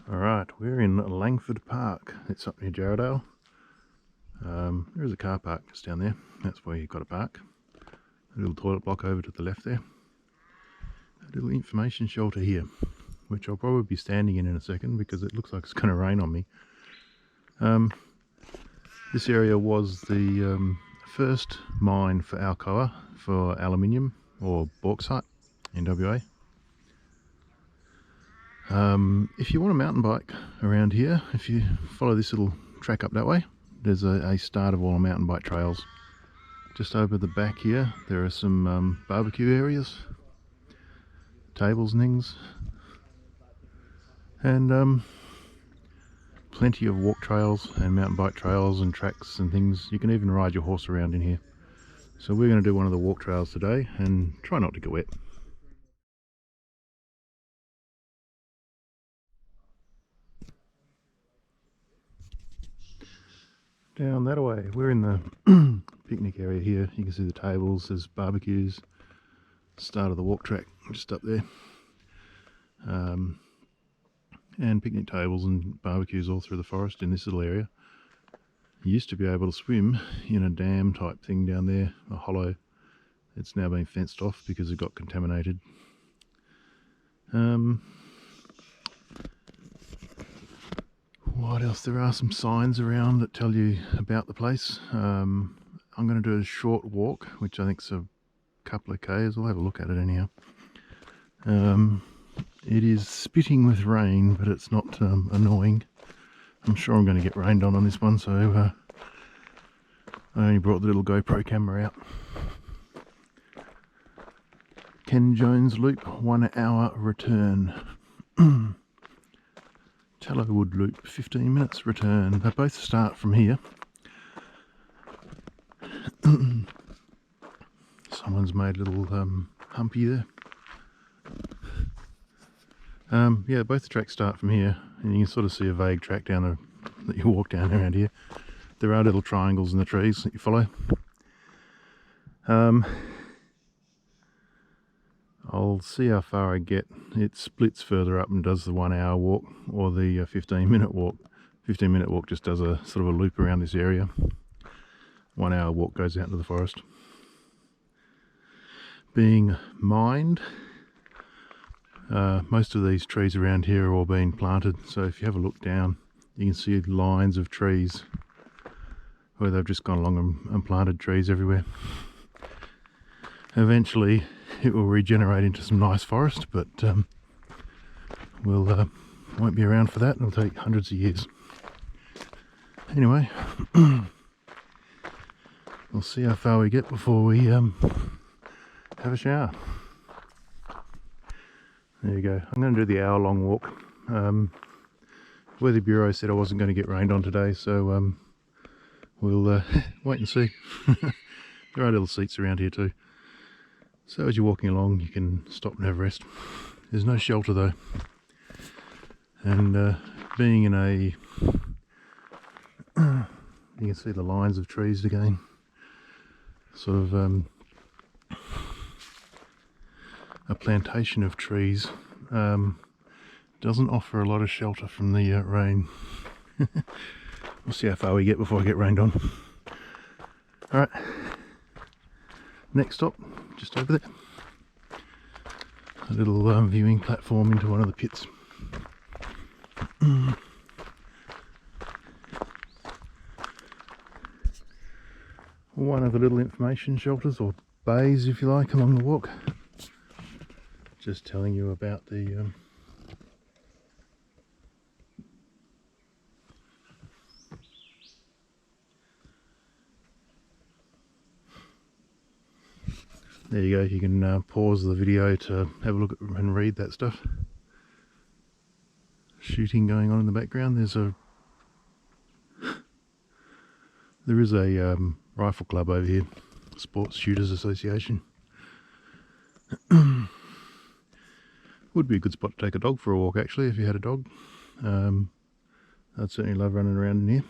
Alright, we're in Langford Park. It's up near Jarrahdale. There is a car park just down there. That's where you've got to park. A little toilet block over to the left there. A little information shelter here, which I'll probably be standing in a second because it looks like it's going to rain on me. This area was the first mine for Alcoa for aluminium or bauxite in WA. If you want a mountain bike around here, if you follow this little track up that way, there's a start of all the mountain bike trails. Just over the back here there are some barbecue areas, tables and things, and plenty of walk trails and mountain bike trails and tracks and things. You can even ride your horse around in here. So we're going to do one of the walk trails today and try not to get wet. Down that way, we're in the picnic area here. You can see the tables, there's barbecues, start of the walk track just up there, and picnic tables and barbecues all through the forest in this little area. You used to be able to swim in a dam type thing down there, a hollow. It's now been fenced off because it got contaminated. What else? There are some signs around that tell you about the place. I'm going to do a short walk, which I think's a couple of k's. I'll have a look at it anyhow. It is spitting with rain, but it's not annoying. I'm sure I'm going to get rained on this one, so I only brought the little GoPro camera out. Ken Jones Loop, 1 hour return. Tallowood Loop, 15 minutes return. They both start from here. Someone's made a little humpy there. Yeah, both the tracks start from here, and you can sort of see a vague track down that you walk down around here. There are little triangles in the trees that you follow. I'll see how far I get. It splits further up and does the 1 hour walk or the 15-minute walk. 15-minute walk just does a sort of a loop around this area. 1 hour walk goes out into the forest. Being mined, most of these trees around here are all being planted, so if you have a look down you can see lines of trees where they've just gone along and planted trees everywhere. Eventually it will regenerate into some nice forest, but we'll won't be around for that. It'll take hundreds of years. Anyway, we'll see how far we get before we have a shower. There you go. I'm going to do the hour-long walk. Weather Bureau said I wasn't going to get rained on today, so we'll wait and see. There are little seats around here too. So as you're walking along you can stop and have a rest. There's no shelter though. And being in a... you can see the lines of trees again. Sort of a plantation of trees. Doesn't offer a lot of shelter from the rain. We'll see how far we get before I get rained on. Alright. Next stop, just over there. A little viewing platform into one of the pits. One of the little information shelters, or bays if you like, along the walk. Just telling you about the there you go. You can pause the video to have a look at and read that stuff. Shooting going on in the background. There is a rifle club over here, Sports Shooters Association. Would be a good spot to take a dog for a walk actually, if you had a dog. I'd certainly love running around in here.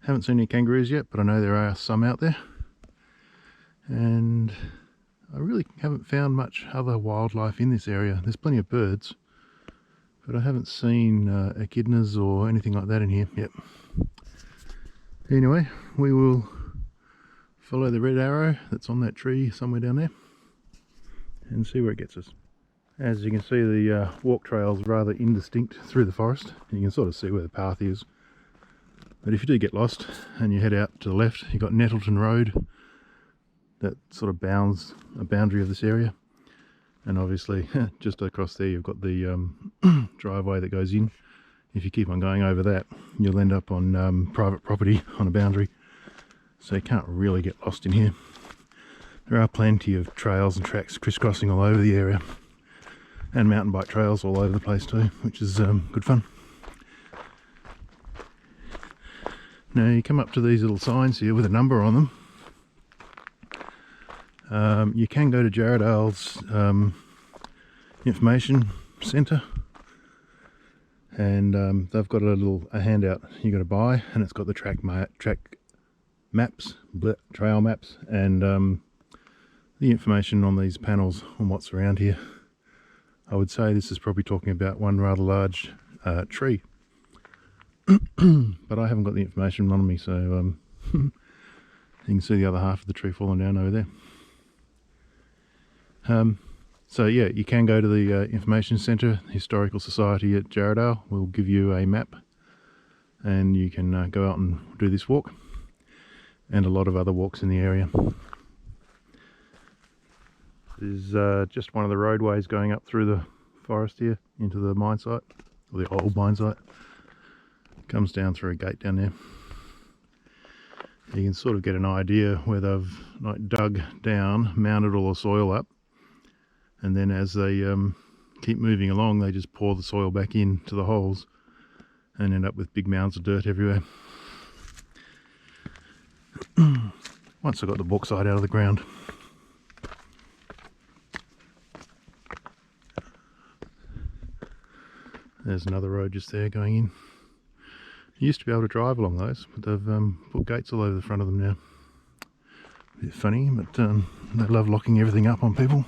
Haven't seen any kangaroos yet, but I know there are some out there. And I really haven't found much other wildlife in this area. There's plenty of birds, but I haven't seen echidnas or anything like that in here yet. Anyway, we will follow the red arrow that's on that tree somewhere down there and see where it gets us. As you can see, the walk trail is rather indistinct through the forest. You can sort of see where the path is. But if you do get lost and you head out to the left, you've got Nettleton Road that sort of bounds a boundary of this area. And obviously just across there you've got the driveway that goes in. If you keep on going over that, you'll end up on private property on a boundary. So you can't really get lost in here. There are plenty of trails and tracks crisscrossing all over the area. And mountain bike trails all over the place too, which is good fun. Now you come up to these little signs here with a number on them. You can go to Jarrahdale's information centre, and they've got a handout you got to buy, and it's got the trail maps, and the information on these panels on what's around here. I would say this is probably talking about one rather large tree, but I haven't got the information on me, so you can see the other half of the tree falling down over there. So yeah, you can go to the Information Centre, Historical Society at Jarrahdale. We'll give you a map and you can go out and do this walk and a lot of other walks in the area. This is just one of the roadways going up through the forest here into the mine site, or the old mine site. It comes down through a gate down there. You can sort of get an idea where they've like dug down, mounted all the soil up, and then as they keep moving along, they just pour the soil back into the holes and end up with big mounds of dirt everywhere. Once I got the bauxite out of the ground. There's another road just there going in. You used to be able to drive along those, but they've put gates all over the front of them now. A bit funny, but they love locking everything up on people.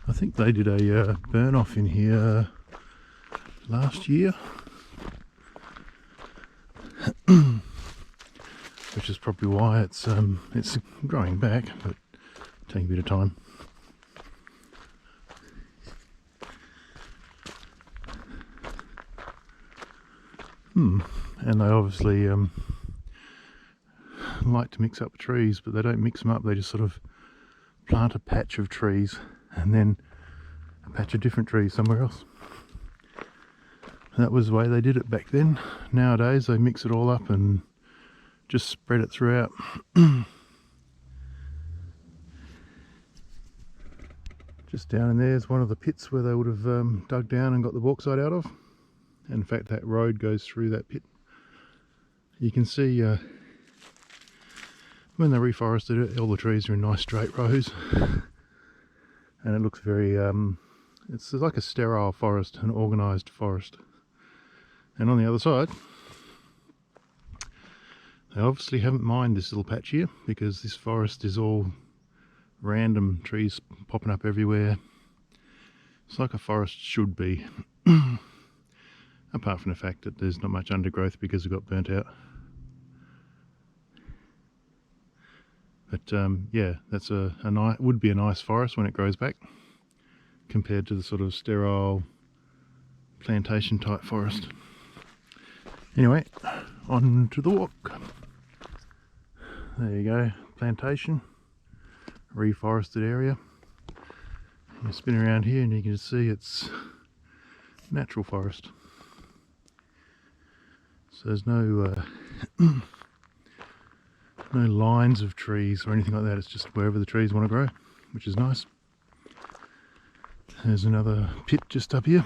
I think they did a burn off in here last year, which is probably why it's growing back, but taking a bit of time. And they obviously like to mix up trees, but they don't mix them up. They just sort of plant a patch of trees and then a patch of different trees somewhere else. That was the way they did it back then. Nowadays they mix it all up and just spread it throughout. Just down in there is one of the pits where they would have dug down and got the bauxite out of. And in fact that road goes through that pit. You can see when they reforested it, all the trees are in nice straight rows. And it looks very, it's like a sterile forest, an organised forest. And on the other side, they obviously haven't mined this little patch here, because this forest is all random trees popping up everywhere. It's like a forest should be. Apart from the fact that there's not much undergrowth because it got burnt out. But yeah, that's would be a nice forest when it grows back, compared to the sort of sterile plantation type forest. Anyway, on to the walk. There you go, plantation, reforested area. You spin around here and you can just see it's natural forest. So there's no no lines of trees or anything like that. It's just wherever the trees want to grow, which is nice. There's another pit just up here.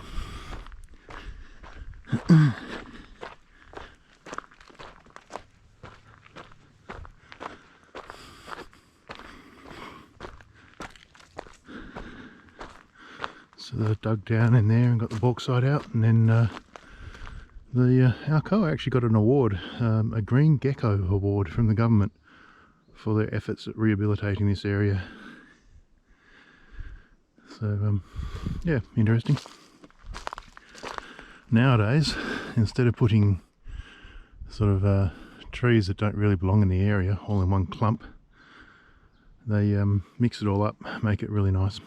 So they dug down in there and got the bauxite out, and then Alcoa actually got an award, a Green Gecko award from the government for their efforts at rehabilitating this area. So yeah, interesting. Nowadays, instead of putting sort of trees that don't really belong in the area all in one clump, they mix it all up, make it really nice.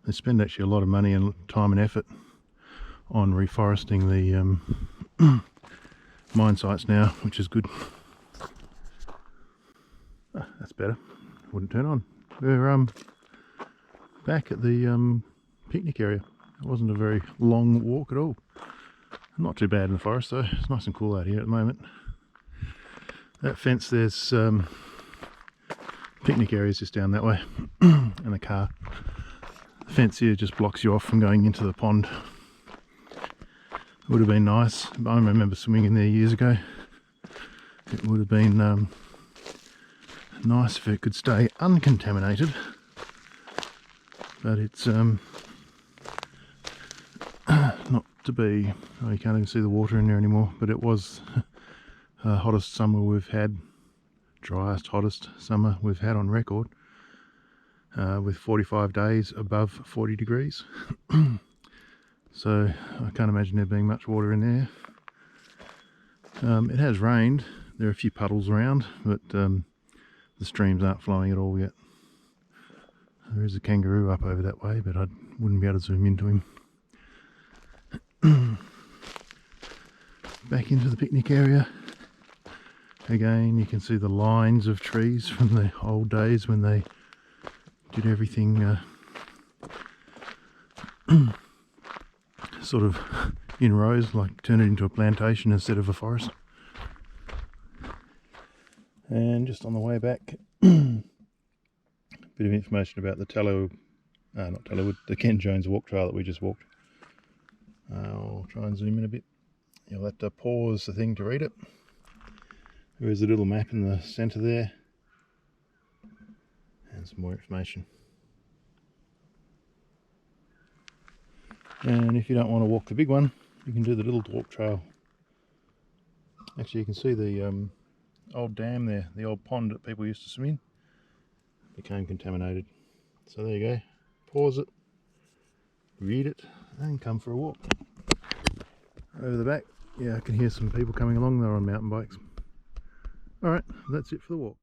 They spend actually a lot of money and time and effort on reforesting the mine sites now, which is good. Ah, that's better. Wouldn't turn on. We're back at the picnic area. It wasn't a very long walk at all. Not too bad in the forest though. It's nice and cool out here at the moment. That fence, there's picnic areas just down that way, and the car. The fence here just blocks you off from going into the pond. It would have been nice. I remember swimming in there years ago. It would have been nice if it could stay uncontaminated, but it's not to be. Oh, you can't even see the water in there anymore, but it was the hottest summer we've had, driest, hottest summer we've had on record, with 45 days above 40 degrees. So I can't imagine there being much water in there. It has rained. There are a few puddles around, but the streams aren't flowing at all yet. There is a kangaroo up over that way, but I wouldn't be able to zoom into him. Back into the picnic area. Again, you can see the lines of trees from the old days when they did everything sort of in rows, like turn it into a plantation instead of a forest. And just on the way back, a bit of information about the the Ken Jones walk trail that we just walked. I'll try and zoom in a bit. You'll have to pause the thing to read it. There is a little map in the centre there, and some more information. And if you don't want to walk the big one, you can do the little walk trail. Actually, you can see the old dam there, the old pond that people used to swim in, became contaminated. So there you go. Pause it, read it, and come for a walk. Over the back, yeah, I can hear some people coming along. They're on mountain bikes. Alright, that's it for the walk.